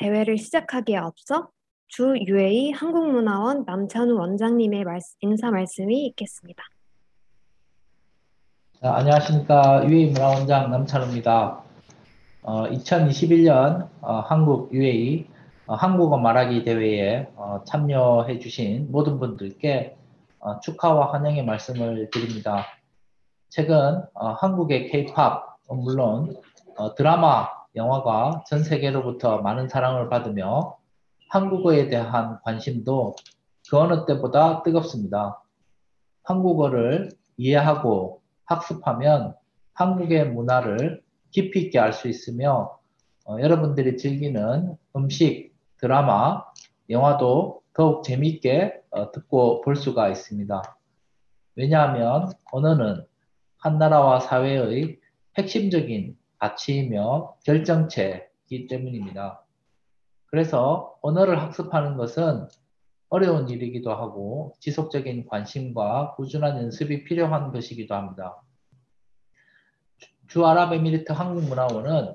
대회를 시작하기에 앞서 주 UA 한국문화원 남찬우 원장님의 인사 말씀이 있겠습니다. 안녕하십니까. UA 문화원장 남찬우입니다. 2021년 한국 UA 한국어 말하기 대회에 참여해 주신 모든 분들께 축하와 환영의 말씀을 드립니다. 최근 한국의 K-팝은 물론 드라마, 영화가 전 세계로부터 많은 사랑을 받으며 한국어에 대한 관심도 그 어느 때보다 뜨겁습니다. 한국어를 이해하고 학습하면 한국의 문화를 깊이 있게 알 수 있으며 여러분들이 즐기는 음식, 드라마, 영화도 더욱 재미있게 듣고 볼 수가 있습니다. 왜냐하면 언어는 한 나라와 사회의 핵심적인 가치이며 결정체이기 때문입니다. 그래서 언어를 학습하는 것은 어려운 일이기도 하고 지속적인 관심과 꾸준한 연습이 필요한 것이기도 합니다. 주아랍에미리트 한국문화원은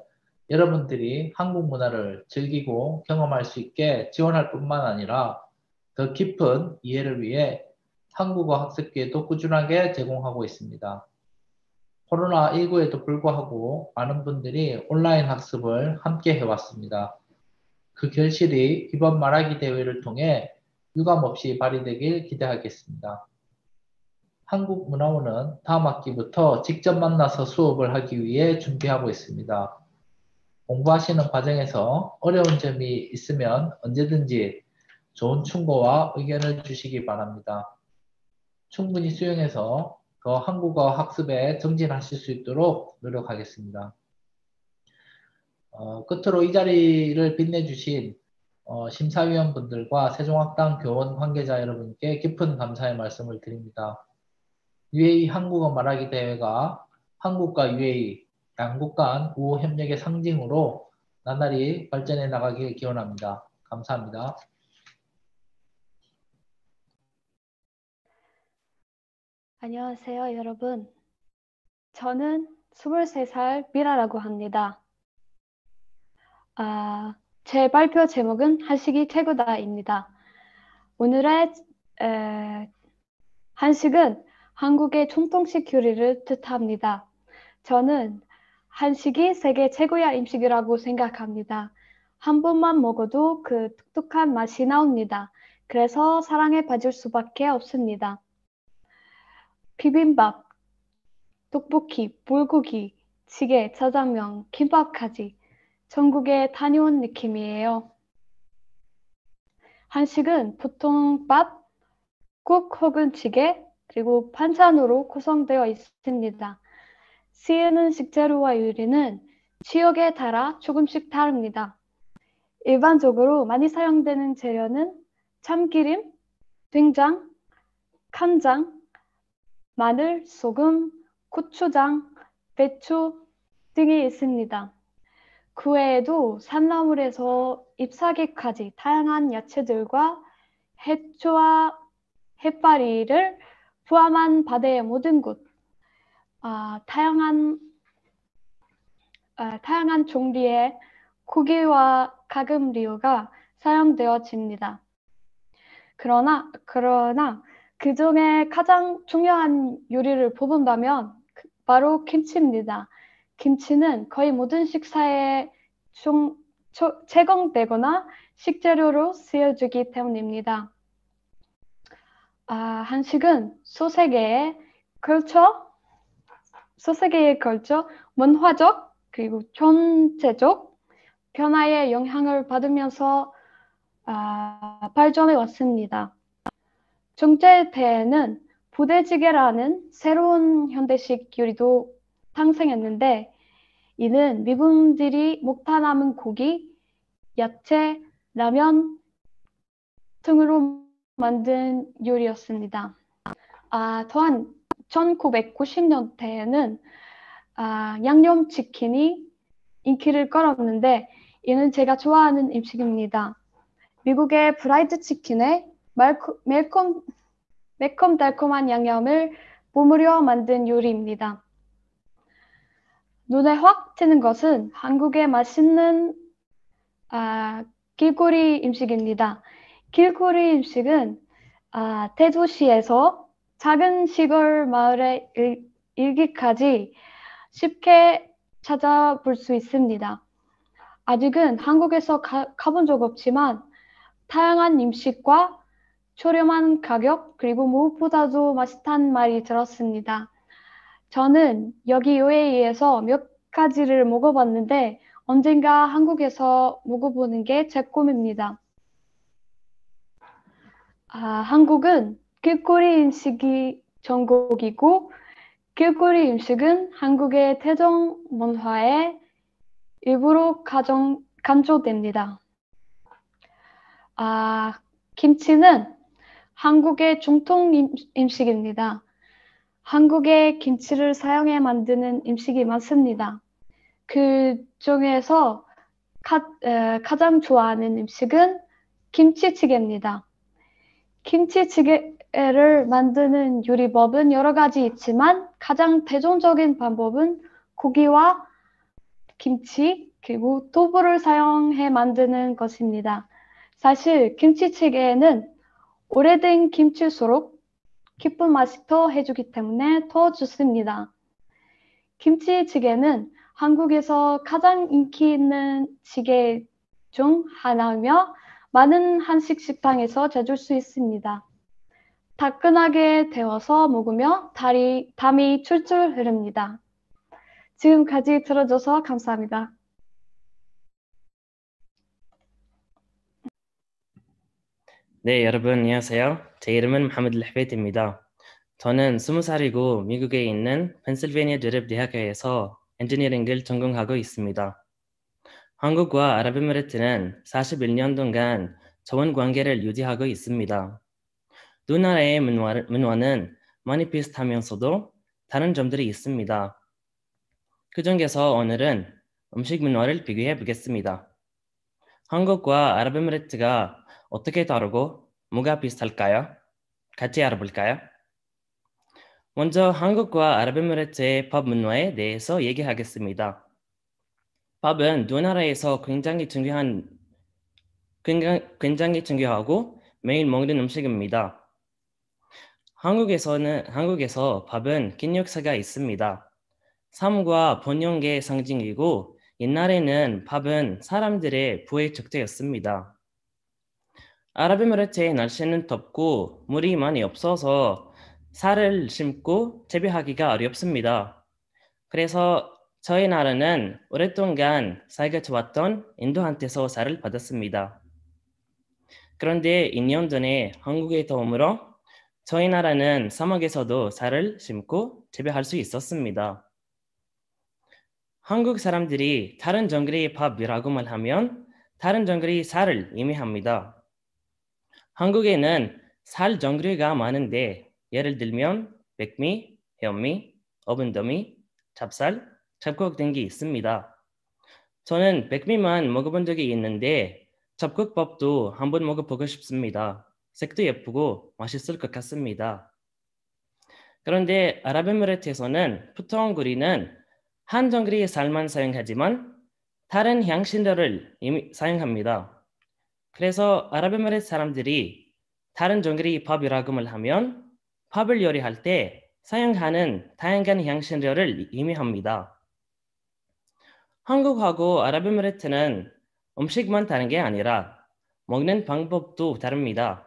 여러분들이 한국 문화를 즐기고 경험할 수 있게 지원할 뿐만 아니라 더 깊은 이해를 위해 한국어 학습 기회도 꾸준하게 제공하고 있습니다. 코로나19에도 불구하고 많은 분들이 온라인 학습을 함께 해왔습니다. 그 결실이 이번 말하기 대회를 통해 유감없이 발휘되길 기대하겠습니다. 한국문화원은 다음 학기부터 직접 만나서 수업을 하기 위해 준비하고 있습니다. 공부하시는 과정에서 어려운 점이 있으면 언제든지 좋은 충고와 의견을 주시기 바랍니다. 충분히 수용해서 더 한국어 학습에 정진하실 수 있도록 노력하겠습니다. 끝으로 이 자리를 빛내주신 심사위원분들과 세종학당 교원 관계자 여러분께 깊은 감사의 말씀을 드립니다. UA 한국어 말하기 대회가 한국과 UA 양국 간 우호 협력의 상징으로 나날이 발전해 나가길 기원합니다. 감사합니다. 안녕하세요, 여러분. 저는 23살 미라라고 합니다. 제 발표 제목은 한식이 최고다입니다. 오늘의 한식은 한국의 전통식 요리를 뜻합니다. 저는 한식이 세계 최고의 음식이라고 생각합니다. 한 번만 먹어도 그 독특한 맛이 나옵니다. 그래서 사랑에 빠질 수밖에 없습니다. 비빔밥, 떡볶이, 불고기, 찌개, 짜장면, 김밥까지 전국에 다녀온 느낌이에요. 한식은 보통 밥, 국 혹은 찌개, 그리고 반찬으로 구성되어 있습니다. 쓰이는 식재료와 요리는 지역에 따라 조금씩 다릅니다. 일반적으로 많이 사용되는 재료는 참기름, 된장, 간장, 마늘, 소금, 고추장, 배추 등이 있습니다. 그 외에도 산나물에서 잎사귀까지 다양한 야채들과 해초와 해파리를 포함한 바다의 모든 곳, 다양한 종류의 고기와 가금류가 사용되어집니다. 그러나 그 중에 가장 중요한 요리를 뽑는다면 바로 김치입니다. 김치는 거의 모든 식사에 제공되거나 식재료로 쓰여지기 때문입니다. 한식은 소세계에 걸쳐 문화적 그리고 전체적 변화에 영향을 받으면서 발전해 왔습니다. 중세때에는 부대찌개라는 새로운 현대식 요리도 탄생했는데 이는 미군들이 먹다 남은 고기, 야채, 라면 등으로 만든 요리였습니다. 또한 1990년대에는 양념치킨이 인기를 끌었는데 이는 제가 좋아하는 음식입니다. 미국의 프라이드 치킨에 매콤달콤한 양념을 버무려 만든 요리입니다. 눈에 확 띄는 것은 한국의 맛있는 길거리 음식입니다. 길거리 음식은 대도시에서 작은 시골 마을에 일기까지 쉽게 찾아볼 수 있습니다. 아직은 한국에서 가본 적 없지만 다양한 음식과 저렴한 가격 그리고 무엇보다도 맛있다는 말이 들었습니다. 저는 여기 UAE에서 몇 가지를 먹어봤는데 언젠가 한국에서 먹어보는 게 제 꿈입니다. 한국은 길거리 음식이 전국이고 길거리 음식은 한국의 대중 문화의 일부로 간주됩니다. 김치는 한국의 정통 음식입니다. 한국에 김치를 사용해 만드는 음식이 많습니다. 그 중에서 가장 좋아하는 음식은 김치찌개입니다. 김치찌개를 만드는 요리법은 여러 가지 있지만 가장 대중적인 방법은 고기와 김치 그리고 두부를 사용해 만드는 것입니다. 사실 김치찌개에는 오래된 김치일수록 깊은 맛이 더 해주기 때문에 더 좋습니다. 김치찌개는 한국에서 가장 인기 있는 찌개 중 하나이며 많은 한식 식당에서 찾을 수 있습니다. 따끈하게 데워서 먹으며 담이 출출 흐릅니다. 지금까지 들어줘서 감사합니다. 네, 여러분 안녕하세요. 제 이름은 모하메드 알하베이트입니다. 저는 20살이고 미국에 있는 펜실베니아 주립대학교에서 엔지니어링을 전공하고 있습니다. 한국과 아랍에미리트는 41년 동안 좋은 관계를 유지하고 있습니다. 두 나라의 문화는 많이 비슷하면서도 다른 점들이 있습니다. 그 중에서 오늘은 음식 문화를 비교해 보겠습니다. 한국과 아랍에미리트가 어떻게 다르고 뭐가 비슷할까요? 같이 알아볼까요? 먼저 한국과 아랍에미리트의 밥 문화에 대해서 얘기하겠습니다. 밥은 두 나라에서 굉장히 중요하고 매일 먹는 음식입니다. 한국에서 밥은 긴 역사가 있습니다. 삶과 번영의 상징이고 옛날에는 밥은 사람들의 부의 척도였습니다. 아랍에미리트의 날씨는 덥고 물이 많이 없어서 쌀을 심고 재배하기가 어렵습니다. 그래서 저희 나라는 오랫동안 사이가 좋았던 인도한테서 쌀을 받았습니다. 그런데 2년 전에 한국의 도움으로 저희 나라는 사막에서도 쌀을 심고 재배할 수 있었습니다. 한국 사람들이 다른 정글의 밥이라고 말하면 다른 정글의 쌀을 의미합니다. 한국에는 쌀 종류가 많은데 예를 들면 백미, 현미, 어분더미, 찹쌀, 잡곡 등이 있습니다. 저는 백미만 먹어본 적이 있는데 잡곡밥도 한번 먹어보고 싶습니다. 색도 예쁘고 맛있을 것 같습니다. 그런데 아랍에미리트에서는 보통 우리는 한 종류의 쌀만 사용하지만 다른 향신료를 사용합니다. 그래서 아랍에미리트 사람들이 다른 종류의 밥이라고 말하면 밥을 요리할 때 사용하는 다양한 향신료를 의미합니다. 한국하고 아랍에미리트는 음식만 다른 게 아니라 먹는 방법도 다릅니다.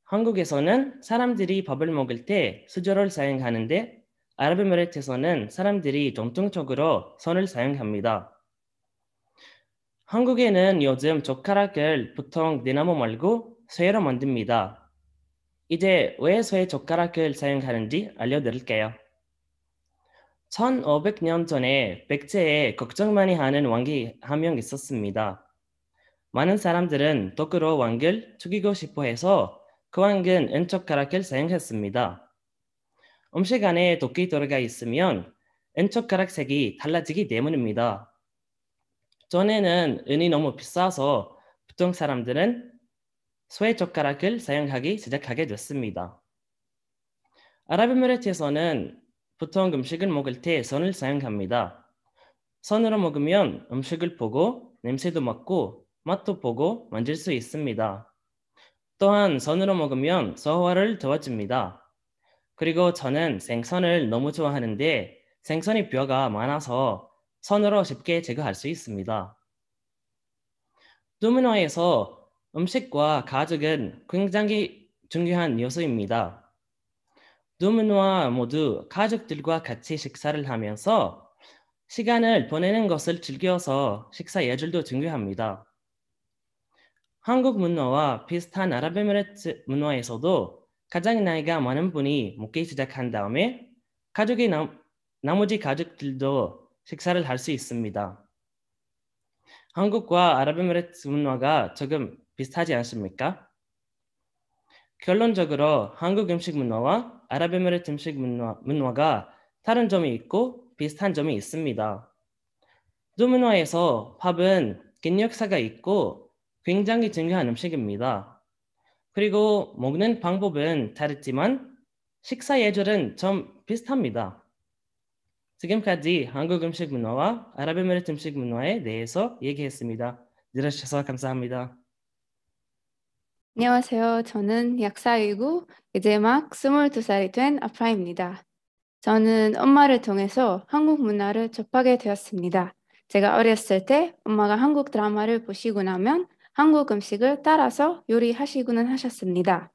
한국에서는 사람들이 밥을 먹을 때 수저를 사용하는데 아랍에미리트에서는 사람들이 전통적으로 손을 사용합니다. 한국에는 요즘 젓가락을 보통 대나무 말고 쇠로 만듭니다. 이제 왜 쇠 젓가락을 사용하는지 알려드릴게요. 1500년 전에 백제에 걱정 많이 하는 왕이 한 명 있었습니다. 많은 사람들은 도구로 왕을 죽이고 싶어 해서 그 왕은 은젓가락을 사용했습니다. 음식 안에 독이 들어가 있으면 은젓가락 색이 달라지기 때문입니다. 전에는 은이 너무 비싸서 보통 사람들은 쇠 젓가락을 사용하기 시작하게 됐습니다. 아랍에미리트에서는 보통 음식을 먹을 때 손을 사용합니다. 손으로 먹으면 음식을 보고 냄새도 맡고 맛도 보고 만질 수 있습니다. 또한 손으로 먹으면 소화를 도와줍니다. 그리고 저는 생선을 너무 좋아하는데 생선이 뼈가 많아서 손으로 쉽게 제거할 수 있습니다. 두 문화에서 음식과 가족은 굉장히 중요한 요소입니다. 두 문화 모두 가족들과 같이 식사를 하면서 시간을 보내는 것을 즐겨서 식사 예절도 중요합니다. 한국 문화와 비슷한 아랍에미리트 문화에서도 가장 나이가 많은 분이 먹기 시작한 다음에 나머지 가족들도 식사를 할 수 있습니다. 한국과 아랍에미리트 문화가 조금 비슷하지 않습니까? 결론적으로 한국 음식 문화와 아랍에미리트 음식 문화가 다른 점이 있고 비슷한 점이 있습니다. 두 문화에서 밥은 긴 역사가 있고 굉장히 중요한 음식입니다. 그리고 먹는 방법은 다르지만 식사 예절은 좀 비슷합니다. 지금까지 한국 음식 문화와 아랍에미리트 음식 문화에 대해서 얘기했습니다. 들어주셔서 감사합니다. 안녕하세요. 저는 약사이고 이제 막 22살이 된 아프라입니다. 저는 엄마를 통해서 한국 문화를 접하게 되었습니다. 제가 어렸을 때 엄마가 한국 드라마를 보시고 나면 한국 음식을 따라서 요리하시고는 하셨습니다.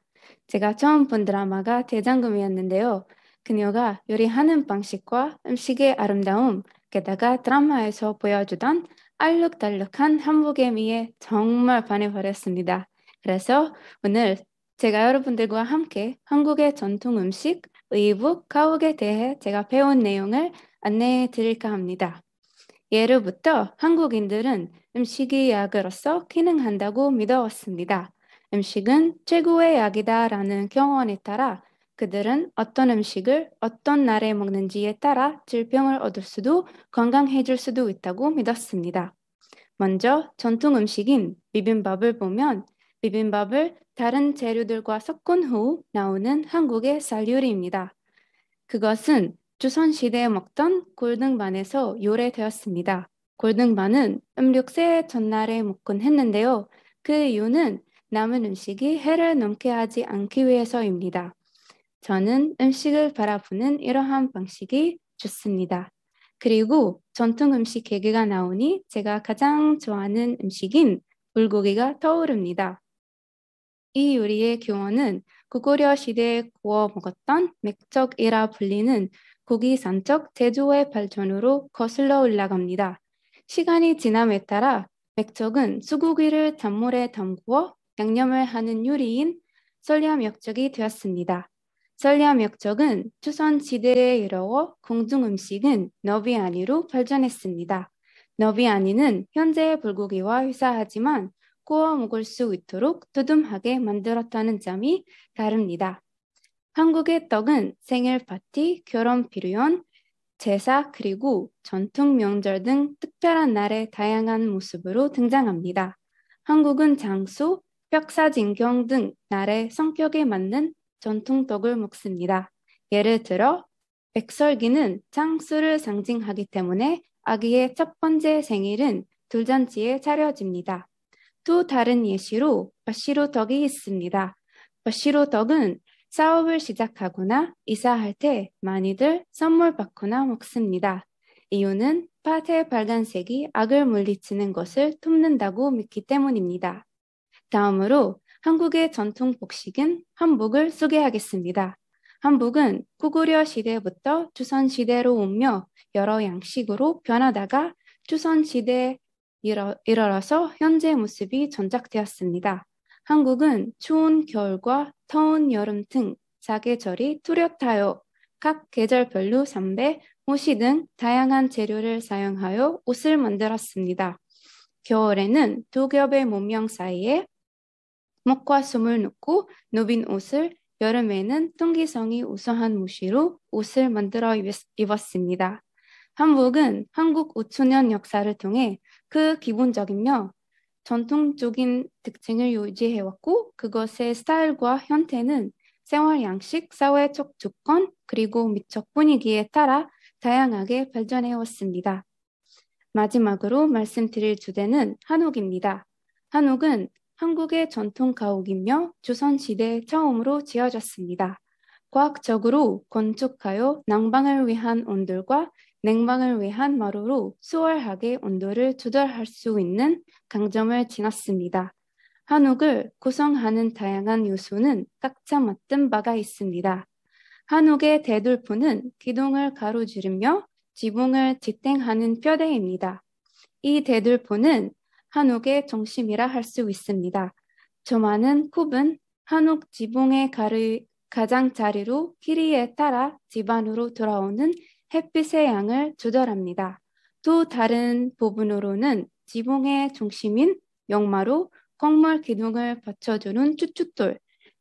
제가 처음 본 드라마가 대장금이었는데요. 그녀가 요리하는 방식과 음식의 아름다움, 게다가 드라마에서 보여주던 알록달록한 한복의 미에 정말 반해버렸습니다. 그래서 오늘 제가 여러분들과 함께 한국의 전통 음식, 의복, 가옥에 대해 제가 배운 내용을 안내해 드릴까 합니다. 예로부터 한국인들은 음식이 약으로서 기능한다고 믿어왔습니다. 음식은 최고의 약이다라는 경언에 따라 그들은 어떤 음식을 어떤 날에 먹는지에 따라 질병을 얻을 수도 건강해질 수도 있다고 믿었습니다. 먼저 전통 음식인 비빔밥을 보면 비빔밥을 다른 재료들과 섞은 후 나오는 한국의 쌀 요리입니다. 그것은 조선시대에 먹던 골등반에서 요래되었습니다. 골등반은 음력새 전날에 먹곤 했는데요. 그 이유는 남은 음식이 해를 넘게 하지 않기 위해서입니다. 저는 음식을 바라보는 이러한 방식이 좋습니다. 그리고 전통 음식 얘기가 나오니 제가 가장 좋아하는 음식인 불고기가 떠오릅니다. 이 요리의 기원은 고구려 시대에 구워 먹었던 맥적이라 불리는 고기 산적 제조의 발전으로 거슬러 올라갑니다. 시간이 지남에 따라 맥적은 수고기를 단물에 담구어 양념을 하는 요리인 썰야맥적이 되었습니다. 썰야맥적은 조선시대에 이르러 궁중음식은 너비아니로 발전했습니다. 너비아니는 현재의 불고기와 유사하지만 구워 먹을 수 있도록 두툼하게 만들었다는 점이 다릅니다. 한국의 떡은 생일 파티, 결혼 비료연, 제사 그리고 전통 명절 등 특별한 날의 다양한 모습으로 등장합니다. 한국은 장수, 벽사진경 등 날의 성격에 맞는 전통 떡을 먹습니다. 예를 들어 백설기는 장수를 상징하기 때문에 아기의 첫 번째 생일은 돌잔치에 차려집니다. 또 다른 예시로 밭시로떡이 있습니다. 밭시로떡은 사업을 시작하거나 이사할 때 많이들 선물 받거나 먹습니다. 이유는 밭의 빨간색이 악을 물리치는 것을 돕는다고 믿기 때문입니다. 다음으로 한국의 전통 복식은 한복을 소개하겠습니다. 한복은 고구려 시대부터 조선 시대로 오며 여러 양식으로 변하다가 조선 시대에 이르러서 현재 모습이 전작되었습니다. 한국은 추운 겨울과 더운 여름 등 사계절이 뚜렷하여 각 계절별로 삼배, 모시 등 다양한 재료를 사용하여 옷을 만들었습니다. 겨울에는 두 겹의 문명 사이에 목과 숨을 넣고 누빈 옷을, 여름에는 통기성이 우수한 무시로 옷을 만들어 입었습니다. 한복은 한국 5천년 역사를 통해 그 기본적이며 전통적인 특징을 유지해왔고 그것의 스타일과 형태는 생활 양식, 사회적 조건, 그리고 미적 분위기에 따라 다양하게 발전해왔습니다. 마지막으로 말씀드릴 주제는 한옥입니다. 한옥은 한국의 전통 가옥이며 조선시대 처음으로 지어졌습니다. 과학적으로 건축하여 난방을 위한 온돌과 냉방을 위한 마루로 수월하게 온도를 조절할 수 있는 강점을 지녔습니다. 한옥을 구성하는 다양한 요소는 각자 맡은 바가 있습니다. 한옥의 대돌포는 기둥을 가로지르며 지붕을 지탱하는 뼈대입니다. 이 대돌포는 한옥의 중심이라 할 수 있습니다. 조만한 굽은 한옥 지붕의 가장자리로 길이에 따라 집 안으로 들어오는 햇빛의 양을 조절합니다. 또 다른 부분으로는 지붕의 중심인 역마로 건물 기둥을 받쳐주는 쭈쭈돌,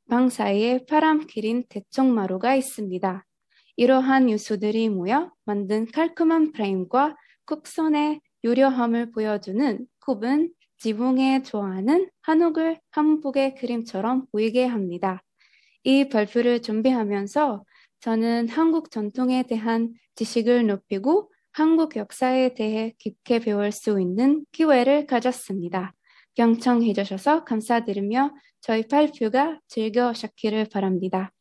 방 사이에 바람 기린 대청마루가 있습니다. 이러한 요소들이 모여 만든 깔끔한 프레임과 곡선의 유려함을 보여주는 굽은 지붕에 좋아하는 한옥을 한복의 그림처럼 보이게 합니다. 이 발표를 준비하면서 저는 한국 전통에 대한 지식을 높이고 한국 역사에 대해 깊게 배울 수 있는 기회를 가졌습니다. 경청해 주셔서 감사드리며 저희 발표가 즐거우셨기를 바랍니다.